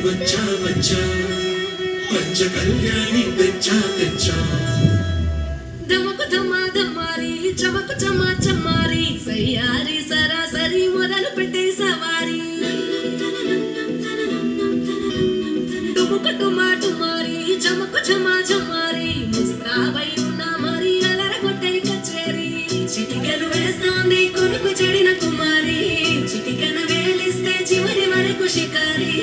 వచ్చా వచ్చా పంచ కళ్యాణి తెచ్చా తెచ్చా దమకు దమా దమారి చమకు చమా చమారి సయ్యారి సరాసరి మొదలు పెట్టే సవారి డుముకు డుమా డుమారి చమకు చమా చమారి ముస్తాబై ఉన్న మరి అలర కొట్టే కచేరి చిటికలు వేస్తోంది కొనుకు చెడిన కుమారి చిటికన వేలిస్తే చివరి వరకు షికారి